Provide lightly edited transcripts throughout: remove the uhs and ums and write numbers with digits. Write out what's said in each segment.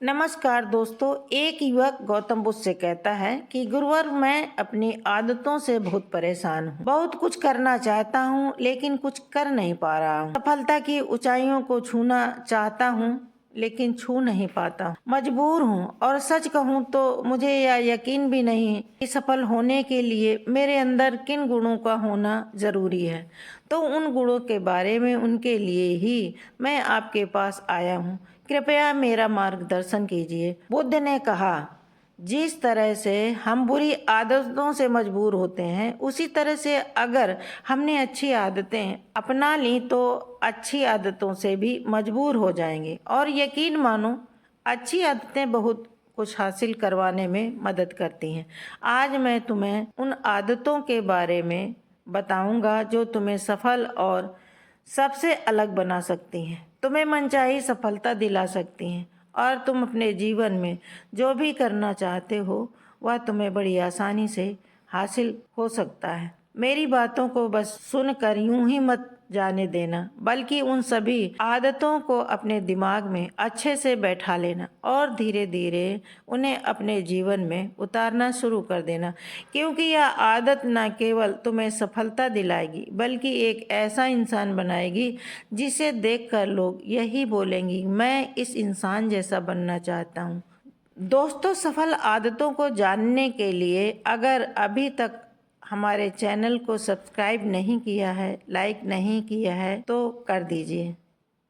नमस्कार दोस्तों। एक युवक गौतम बुद्ध से कहता है कि गुरुवर, मैं अपनी आदतों से बहुत परेशान हूँ। बहुत कुछ करना चाहता हूँ लेकिन कुछ कर नहीं पा रहा हूँ। सफलता की ऊंचाइयों को छूना चाहता हूँ लेकिन छू नहीं पाता। मजबूर हूँ और सच कहूँ तो मुझे यह यकीन भी नहीं कि सफल होने के लिए मेरे अंदर किन गुणों का होना जरूरी है। तो उन गुणों के बारे में उनके लिए ही मैं आपके पास आया हूँ। कृपया मेरा मार्गदर्शन कीजिए। बुद्ध ने कहा, जिस तरह से हम बुरी आदतों से मजबूर होते हैं, उसी तरह से अगर हमने अच्छी आदतें अपना ली तो अच्छी आदतों से भी मजबूर हो जाएंगे। और यकीन मानो, अच्छी आदतें बहुत कुछ हासिल करवाने में मदद करती हैं। आज मैं तुम्हें उन आदतों के बारे में बताऊंगा जो तुम्हें सफल और सबसे अलग बना सकती हैं, तुम्हें मनचाही सफलता दिला सकती हैं और तुम अपने जीवन में जो भी करना चाहते हो वह तुम्हें बड़ी आसानी से हासिल हो सकता है। मेरी बातों को बस सुनकर यूं ही मत जाने देना, बल्कि उन सभी आदतों को अपने दिमाग में अच्छे से बैठा लेना और धीरे धीरे उन्हें अपने जीवन में उतारना शुरू कर देना। क्योंकि यह आदत न केवल तुम्हें सफलता दिलाएगी बल्कि एक ऐसा इंसान बनाएगी जिसे देखकर लोग यही बोलेंगे, मैं इस इंसान जैसा बनना चाहता हूँ। दोस्तों, सफल आदतों को जानने के लिए अगर अभी तक हमारे चैनल को सब्सक्राइब नहीं किया है, लाइक नहीं किया है तो कर दीजिए।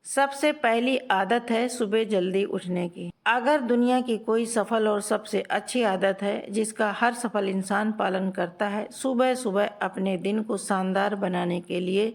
सबसे पहली आदत है सुबह जल्दी उठने की। अगर दुनिया की कोई सफल और सबसे अच्छी आदत है जिसका हर सफल इंसान पालन करता है, सुबह सुबह अपने दिन को शानदार बनाने के लिए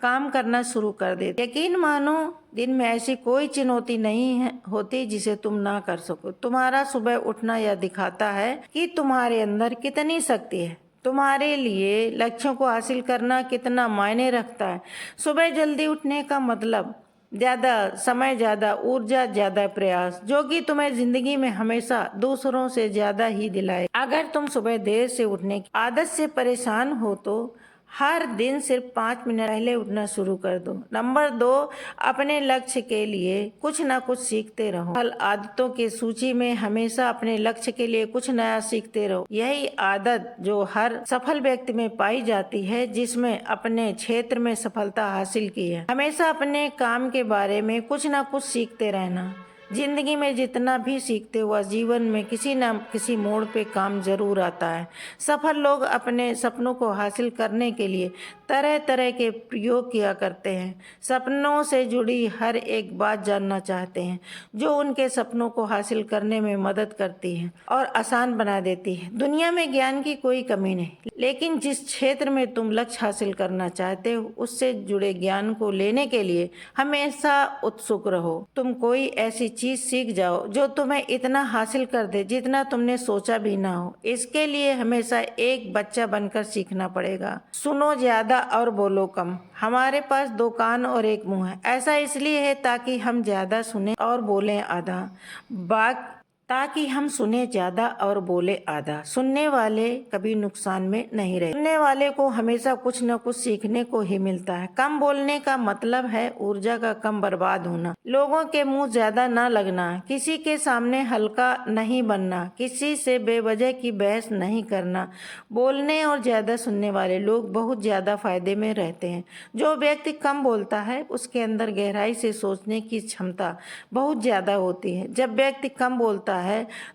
काम करना शुरू कर दे। यकीन मानो, दिन में ऐसी कोई चुनौती नहीं है होती जिसे तुम ना कर सको। तुम्हारा सुबह उठना यह दिखाता है कि तुम्हारे अंदर कितनी शक्ति है, तुम्हारे लिए लक्ष्यों को हासिल करना कितना मायने रखता है। सुबह जल्दी उठने का मतलब ज्यादा समय, ज्यादा ऊर्जा, ज्यादा प्रयास, जो कि तुम्हें जिंदगी में हमेशा दूसरों से ज्यादा ही दिलाए। अगर तुम सुबह देर से उठने की आदत से परेशान हो तो हर दिन सिर्फ 5 मिनट पहले उठना शुरू कर दो। नंबर 2, अपने लक्ष्य के लिए कुछ ना कुछ सीखते रहो। सफल आदतों की सूची में हमेशा अपने लक्ष्य के लिए कुछ नया सीखते रहो। यही आदत जो हर सफल व्यक्ति में पाई जाती है जिसमें अपने क्षेत्र में सफलता हासिल की है। हमेशा अपने काम के बारे में कुछ ना कुछ सीखते रहना। जिंदगी में जितना भी सीखते हुआ जीवन में किसी न किसी मोड़ पे काम जरूर आता है। सफल लोग अपने सपनों को हासिल करने के लिए तरह तरह के प्रयोग किया करते हैं। सपनों से जुड़ी हर एक बात जानना चाहते हैं जो उनके सपनों को हासिल करने में मदद करती है और आसान बना देती है। दुनिया में ज्ञान की कोई कमी नहीं, लेकिन जिस क्षेत्र में तुम लक्ष्य हासिल करना चाहते हो उससे जुड़े ज्ञान को लेने के लिए हमेशा उत्सुक रहो। तुम कोई ऐसी चीज सीख जाओ जो तुम्हें इतना हासिल कर दे जितना तुमने सोचा भी ना हो। इसके लिए हमेशा एक बच्चा बनकर सीखना पड़ेगा। सुनो ज्यादा और बोलो कम। हमारे पास 2 कान और 1 मुंह है। ऐसा इसलिए है ताकि हम ज्यादा सुने और बोलें आधा। ताकि हम सुने ज्यादा और बोले आधा। सुनने वाले कभी नुकसान में नहीं रहे। सुनने वाले को हमेशा कुछ न कुछ सीखने को ही मिलता है। कम बोलने का मतलब है ऊर्जा का कम बर्बाद होना। लोगों के मुंह ज्यादा ना लगना, किसी के सामने हल्का नहीं बनना, किसी से बेवजह की बहस नहीं करना। बोलने और ज्यादा सुनने वाले लोग बहुत ज्यादा फायदे में रहते हैं। जो व्यक्ति कम बोलता है उसके अंदर गहराई से सोचने की क्षमता बहुत ज्यादा होती है। जब व्यक्ति कम बोलता है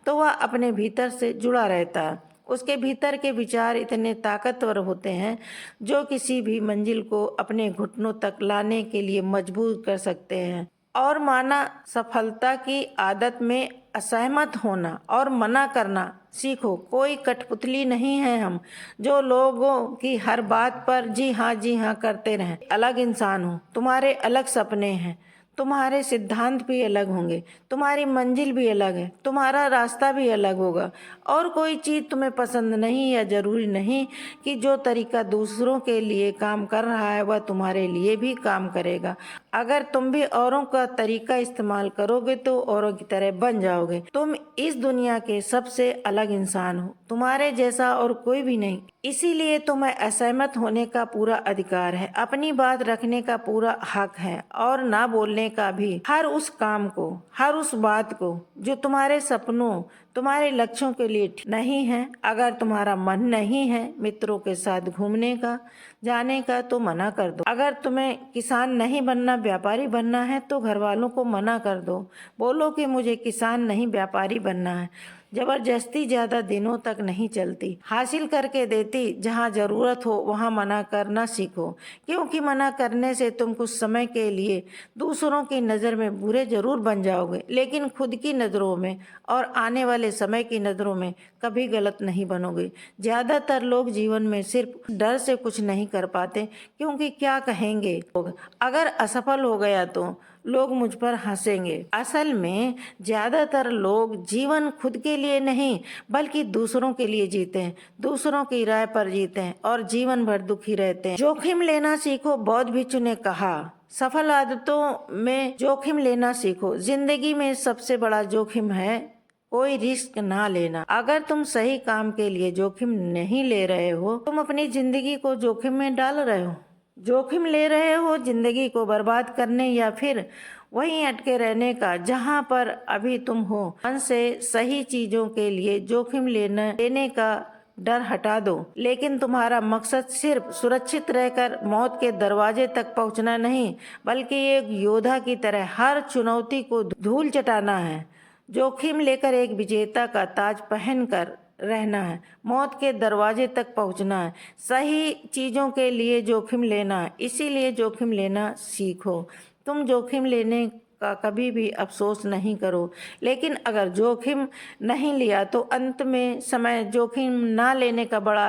तो वह अपने भीतर से जुड़ा रहता है। उसके भीतर के विचार इतने ताकतवर होते हैं जो किसी भी मंजिल को अपने घुटनों तक लाने के लिए मजबूर कर सकते हैं। और माना, सफलता की आदत में असहमत होना और मना करना सीखो। कोई कठपुतली नहीं है हम जो लोगों की हर बात पर जी हाँ करते रहें। अलग इंसान हो, तुम्हारे अलग सपने हैं, तुम्हारे सिद्धांत भी अलग होंगे, तुम्हारी मंजिल भी अलग है, तुम्हारा रास्ता भी अलग होगा। और कोई चीज़ तुम्हें पसंद नहीं या जरूरी नहीं कि जो तरीका दूसरों के लिए काम कर रहा है वह तुम्हारे लिए भी काम करेगा। अगर तुम भी औरों का तरीका इस्तेमाल करोगे तो औरों की तरह बन जाओगे। तुम इस दुनिया के सबसे अलग इंसान हो, तुम्हारे जैसा और कोई भी नहीं। इसीलिए तुम्हें असहमत होने का पूरा अधिकार है, अपनी बात रखने का पूरा हक है और ना बोलने करने का भी, हर उस काम को, हर उस बात को जो तुम्हारे सपनों, तुम्हारे लक्ष्यों के लिए नहीं है। अगर तुम्हारा मन नहीं है मित्रों के साथ घूमने का, जाने का, तो मना कर दो। अगर तुम्हें किसान नहीं बनना, व्यापारी बनना है, तो घर वालों को मना कर दो। बोलो कि मुझे किसान नहीं व्यापारी बनना है। जबरदस्ती ज्यादा दिनों तक नहीं चलती, हासिल करके देती। जहाँ जरूरत हो वहाँ मना करना सीखो, क्योंकि मना करने से तुम कुछ समय के लिए दूसरों की नज़र में बुरे जरूर बन जाओगे, लेकिन खुद की नज़रों में और आने वाले समय की नज़रों में कभी गलत नहीं बनोगे। ज़्यादातर लोग जीवन में सिर्फ डर से कुछ नहीं कर पाते, क्योंकि क्या कहेंगे लोग। अगर असफल हो गया तो लोग मुझ पर हंसेंगे। असल में ज्यादातर लोग जीवन खुद के लिए नहीं बल्कि दूसरों के लिए जीते हैं, दूसरों की राय पर जीते हैं और जीवन भर दुखी रहते हैं। जोखिम लेना सीखो, बौद्ध भिक्षु ने कहा। सफल आदतों में जोखिम लेना सीखो। जिंदगी में सबसे बड़ा जोखिम है कोई रिस्क ना लेना। अगर तुम सही काम के लिए जोखिम नहीं ले रहे हो, तुम अपनी जिंदगी को जोखिम में डाल रहे हो। जोखिम ले रहे हो जिंदगी को बर्बाद करने या फिर वहीं अटके रहने का जहां पर अभी तुम हो। मन से सही चीजों के लिए जोखिम लेने का डर हटा दो, लेकिन तुम्हारा मकसद सिर्फ सुरक्षित रहकर मौत के दरवाजे तक पहुंचना नहीं, बल्कि एक योद्धा की तरह हर चुनौती को धूल चटाना है। जोखिम लेकर एक विजेता का ताज पहनकर रहना है, मौत के दरवाजे तक पहुंचना है। सही चीजों के लिए जोखिम लेना है, इसीलिए जोखिम लेना सीखो। तुम जोखिम लेने का कभी भी अफसोस नहीं करो, लेकिन अगर जोखिम नहीं लिया तो अंत में समय जोखिम ना लेने का बड़ा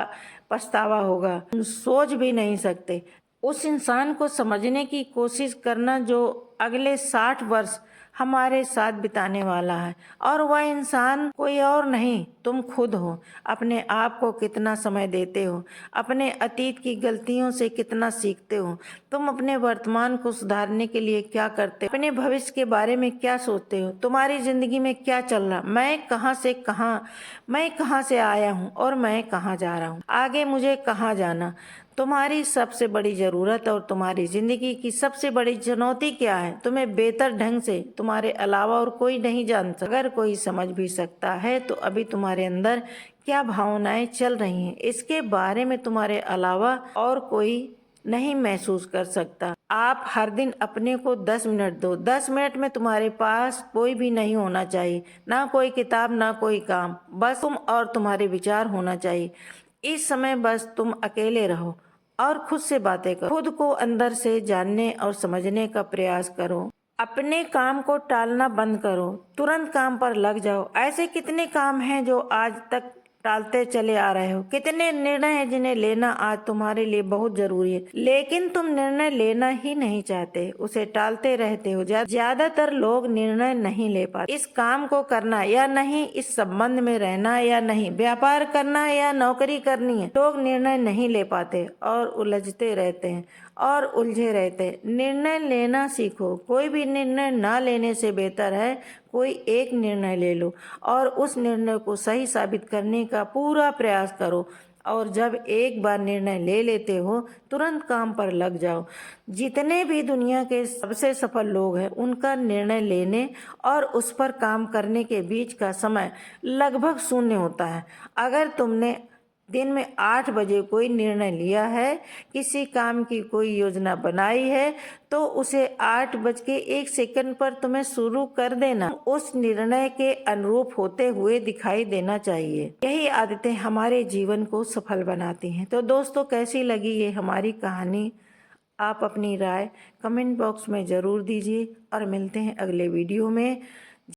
पछतावा होगा। तुम सोच भी नहीं सकते उस इंसान को समझने की कोशिश करना जो अगले 60 वर्ष हमारे साथ बिताने वाला है, और वह इंसान कोई और नहीं, तुम खुद हो। अपने आप को कितना समय देते हो, अपने अतीत की गलतियों से कितना सीखते हो, तुम अपने वर्तमान को सुधारने के लिए क्या करते हो, अपने भविष्य के बारे में क्या सोचते हो, तुम्हारी जिंदगी में क्या चल रहा, मैं कहाँ से आया हूँ और मैं कहाँ जा रहा हूँ, आगे मुझे कहाँ जाना। तुम्हारी सबसे बड़ी जरूरत और तुम्हारी जिंदगी की सबसे बड़ी चुनौती क्या है, तुम्हें बेहतर ढंग से तुम्हारे अलावा और कोई नहीं जान सकता। अगर कोई समझ भी सकता है तो अभी तुम्हारे अंदर क्या भावनाएं चल रही हैं, इसके बारे में तुम्हारे अलावा और कोई नहीं महसूस कर सकता। आप हर दिन अपने को 10 मिनट दो। 10 मिनट में तुम्हारे पास कोई भी नहीं होना चाहिए, ना कोई किताब, ना कोई काम, बस तुम और तुम्हारे विचार होना चाहिए। इस समय बस तुम अकेले रहो और खुद से बातें करो। खुद को अंदर से जानने और समझने का प्रयास करो। अपने काम को टालना बंद करो, तुरंत काम पर लग जाओ। ऐसे कितने काम हैं जो आज तक टालते चले आ रहे हो, कितने निर्णय हैं जिन्हें लेना आज तुम्हारे लिए बहुत जरूरी है, लेकिन तुम निर्णय लेना ही नहीं चाहते, उसे टालते रहते हो। ज्यादातर लोग निर्णय नहीं ले पाते। इस काम को करना या नहीं, इस संबंध में रहना या नहीं, व्यापार करना या नौकरी करनी है, लोग निर्णय नहीं ले पाते और उलझते रहते हैं और उलझे रहते हैं। निर्णय लेना सीखो। कोई भी निर्णय ना लेने से बेहतर है कोई एक निर्णय ले लो और उस निर्णय को सही साबित करने का पूरा प्रयास करो। और जब एक बार निर्णय ले लेते हो तुरंत काम पर लग जाओ। जितने भी दुनिया के सबसे सफल लोग हैं उनका निर्णय लेने और उस पर काम करने के बीच का समय लगभग शून्य होता है। अगर तुमने दिन में 8 बजे कोई निर्णय लिया है, किसी काम की कोई योजना बनाई है, तो उसे 8:01 पर तुम्हें शुरू कर देना, उस निर्णय के अनुरूप होते हुए दिखाई देना चाहिए। यही आदतें हमारे जीवन को सफल बनाती हैं। तो दोस्तों, कैसी लगी ये हमारी कहानी? आप अपनी राय कमेंट बॉक्स में ज़रूर दीजिए और मिलते हैं अगले वीडियो में।